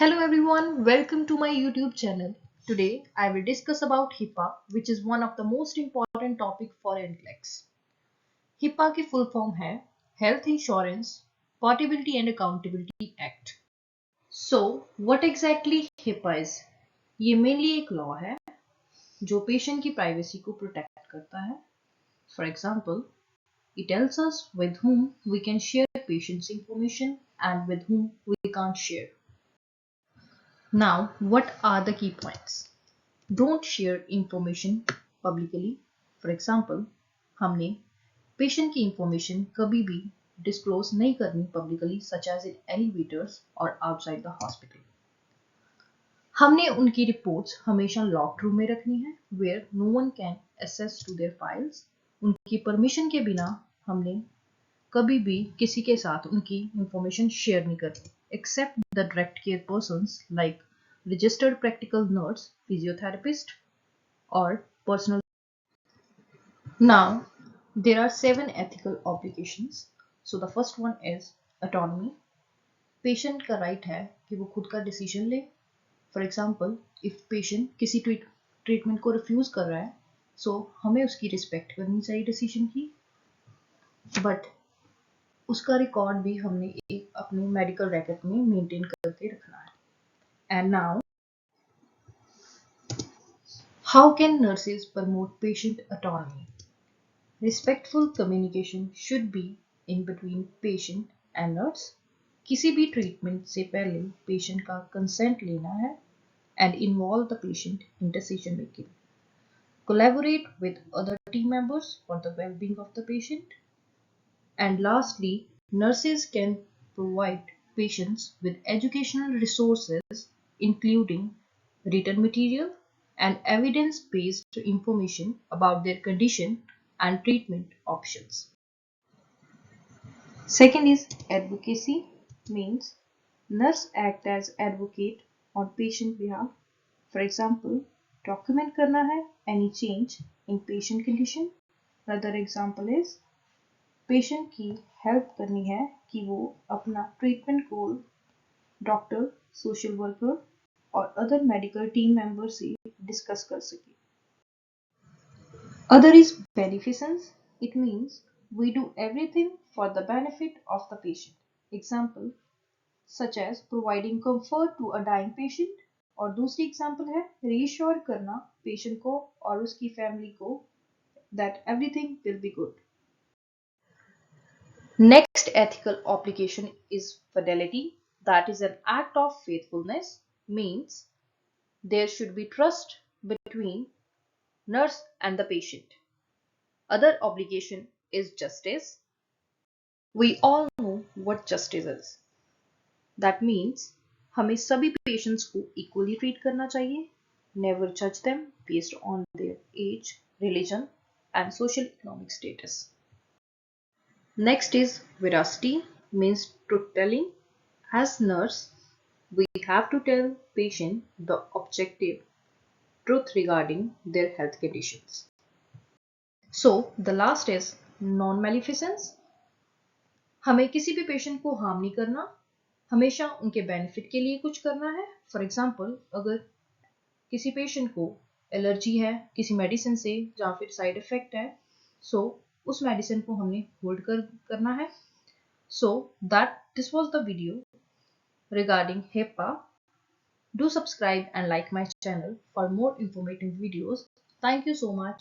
Hello everyone, welcome to my YouTube channel. Today I will discuss about HIPAA, which is one of the most important topic for NCLEX. HIPAA की full form है Health Insurance Portability and Accountability Act. So what exactly HIPAA is? ये mainly एक law है जो patient की privacy को protect करता है. For example, it tells us with whom we can share patient's information and with whom we can't share. Now, what are the key points? Don't share information publicly. For example, हमने patient की information कभी भी disclose नहीं करनी publicly, such as in elevators or outside the hospital. हमने उनकी reports हमेशा locked room में रखनी है, where no one can access to their files. उनकी permission के बिना हमने कभी भी किसी के साथ उनकी information share नहीं करनी, except the direct care persons like registered practical nurse, physiotherapist, or personal. Now, there are 7 ethical obligations. So the first one is autonomy. Patient का right है कि वो खुद का decision ले. For example, if patient किसी treatment को refuse कर रहा है, so हमें उसकी respect करनी चाहिए decision की. But उसका record भी हमने एक अपने medical record में maintain करके रखना है. And now, how can nurses promote patient autonomy? Respectful communication should be in between patient and nurse. किसी भी treatment से पहले patient का consent लेना है and involve the patient in decision making. Collaborate with other team members for the well-being of the patient. And lastly, nurses can provide patients with educational resources including written material and evidence-based information about their condition and treatment options. Second is advocacy, means nurse act as advocate on patient behalf. For example, document करना है any change in patient condition. Another example is patient की help करनी है कि वो अपना treatment goal doctor, social worker और other medical team members से discuss कर सके. Other is beneficence. It means we do everything for the benefit of the patient. Example, such as providing comfort to a dying patient. और दूसरी example है reassure करना patient को और उसकी family को that everything will be good. Next ethical obligation is fidelity. That is an act of faithfulness. Means there should be trust between nurse and the patient. Other obligation is justice. We all know what justice is. That means हमें सभी patients को equally treat करना चाहिए. Never judge them based on their age, religion, and social economic status. Next is veracity, means truth telling. As nurse, we have to tell patient the objective truth regarding their health conditions. So the last is non-maleficence. हमें किसी भी patient को harm नहीं करना, हमेशा उनके benefit के लिए कुछ करना है. फॉर एग्जांपल, अगर किसी पेशेंट को एलर्जी है किसी मेडिसिन से या फिर साइड इफेक्ट है, सो उस मेडिसिन को हमने होल्ड करना है. So that this was the video regarding HIPAA. Do subscribe and like my channel for more informative videos. Thank you so much.